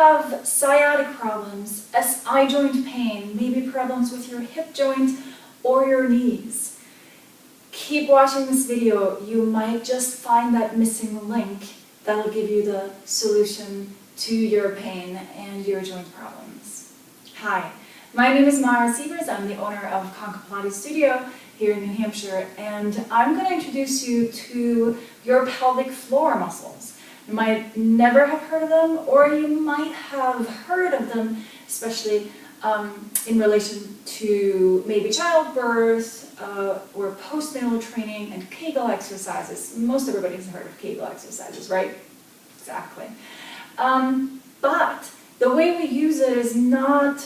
have sciatic problems, SI joint pain, maybe problems with your hip joint or your knees, keep watching this video. You might just find that missing link that'll give you the solution to your pain and your joint problems. Hi, my name is Mara Sievers. I'm the owner of Pilates Studio here in New Hampshire, and I'm going to introduce you to your pelvic floor muscles. You might never have heard of them, or you might have heard of them, especially in relation to maybe childbirth or postnatal training and kegel exercises. Most everybody has heard of kegel exercises, right? Exactly. But the way we use it is not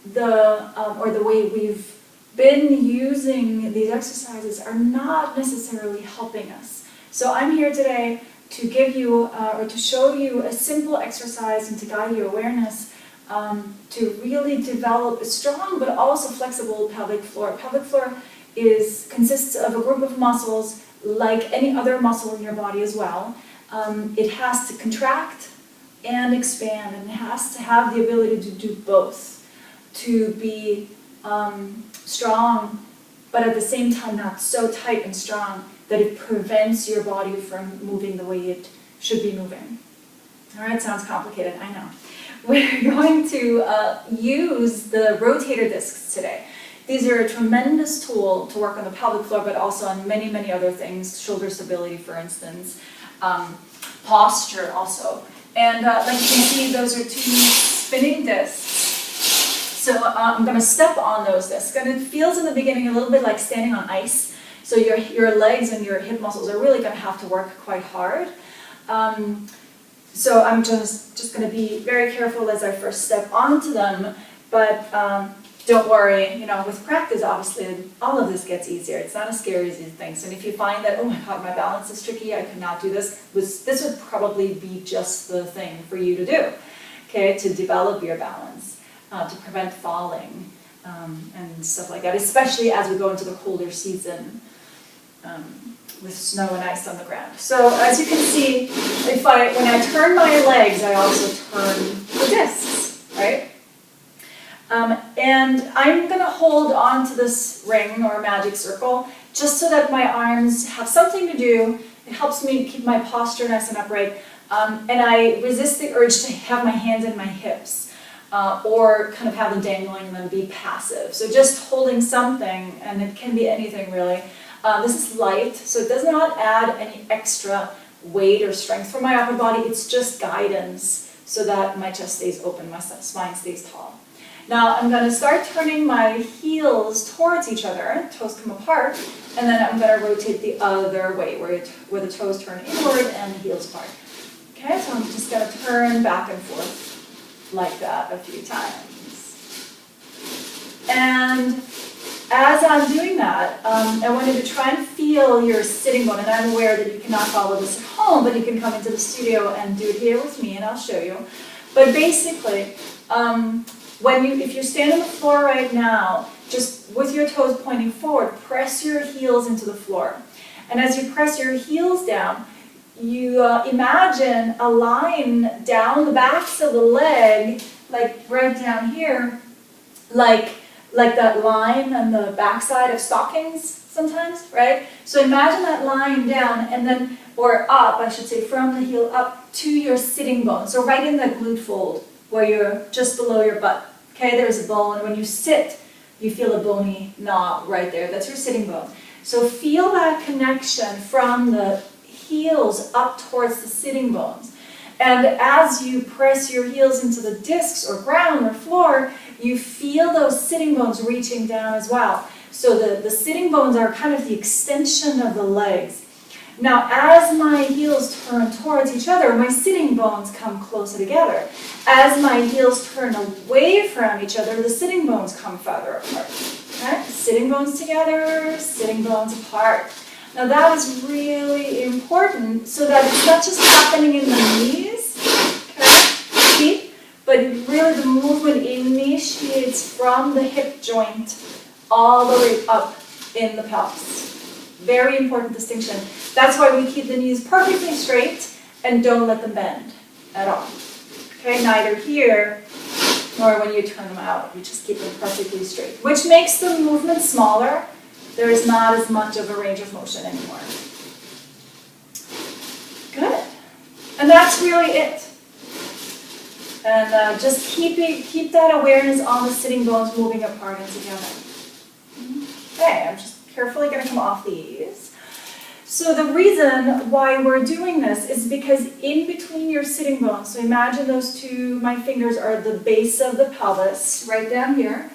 the way we've been using these exercises are not necessarily helping us. So I'm here today to give you or to show you a simple exercise and to guide your awareness to really develop a strong but also flexible pelvic floor. Pelvic floor consists of a group of muscles like any other muscle in your body as well. It has to contract and expand, and it has to have the ability to do both, to be strong, but at the same time not so tight and strong that it prevents your body from moving the way it should be moving. All right, sounds complicated, I know. We're going to use the rotator discs today. These are a tremendous tool to work on the pelvic floor, but also on many, many other things, shoulder stability, for instance, posture also. And like you can see, those are two spinning discs. So I'm going to step on those discs, and it feels in the beginning a little bit like standing on ice. So your legs and your hip muscles are really going to have to work quite hard. So I'm just going to be very careful as I first step onto them, but don't worry, with practice, obviously, all of this gets easier. It's not as scary as you think. So if you find that, oh my God, my balance is tricky, I cannot do this, this would probably be just the thing for you to do, okay, to develop your balance, to prevent falling, and stuff like that, especially as we go into the colder season. With snow and ice on the ground. So as you can see, when I turn my legs, I also turn the discs, right? And I'm going to hold on to this ring or magic circle just so that my arms have something to do. It helps me keep my posture nice and upright. And I resist the urge to have my hands in my hips or kind of have them dangling and then be passive. So just holding something, and it can be anything really. This is light, so it does not add any extra weight or strength for my upper body. It's just guidance so that my chest stays open, my spine stays tall. Now I'm going to start turning my heels towards each other, toes come apart, and then I'm going to rotate the other way, where the toes turn inward and the heels apart. Okay, so I'm just going to turn back and forth like that a few times. And as I'm doing that, I want you to try and feel your sitting bone, and I'm aware that you cannot follow this at home, but you can come into the studio and do it here with me, and I'll show you. But basically, if you stand on the floor right now, just with your toes pointing forward, press your heels into the floor. And as you press your heels down, you imagine a line down the backs of the leg, like right down here, like that line on the backside of stockings sometimes, right? So imagine that line down and then, or up, I should say, from the heel up to your sitting bone. So right in that glute fold where you're just below your butt. Okay, there's a bone. When you sit, you feel a bony knob right there. That's your sitting bone. So feel that connection from the heels up towards the sitting bones. And as you press your heels into the discs or ground or floor, you feel those sitting bones reaching down as well. So the sitting bones are kind of the extension of the legs. Now, as my heels turn towards each other, my sitting bones come closer together. As my heels turn away from each other, the sitting bones come farther apart. Okay? Sitting bones together, sitting bones apart. Now that is really important so that it's not just happening in the knees, okay, feet, but really the movement initiates from the hip joint all the way up in the pelvis. Very important distinction. That's why we keep the knees perfectly straight and don't let them bend at all. Okay, neither here nor when you turn them out. You just keep them perfectly straight, which makes the movement smaller. There is not as much of a range of motion anymore. Good. And that's really it. And just keep that awareness on the sitting bones moving apart and together. Okay, I'm just carefully going to come off these. So the reason why we're doing this is because in between your sitting bones, so imagine those two, my fingers are at the base of the pelvis, right down here.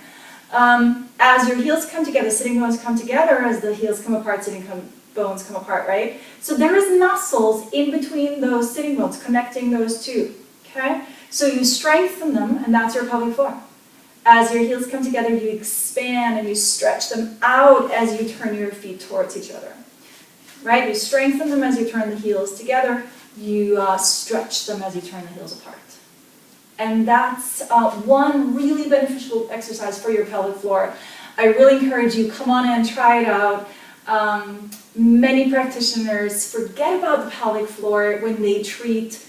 As your heels come together, sitting bones come together, as the heels come apart, bones come apart, right? So there is muscles in between those sitting bones connecting those two, okay? So you strengthen them, and that's your pelvic floor. As your heels come together, you expand and you stretch them out as you turn your feet towards each other. Right? You strengthen them as you turn the heels together. You stretch them as you turn the heels apart. And that's one really beneficial exercise for your pelvic floor. I really encourage you, come on in, try it out. Many practitioners forget about the pelvic floor when they treat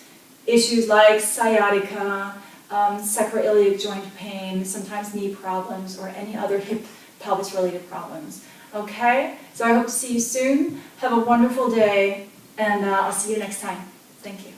issues like sciatica, sacroiliac joint pain, sometimes knee problems, or any other hip pelvis related problems. Okay, so I hope to see you soon. Have a wonderful day, and I'll see you next time. Thank you.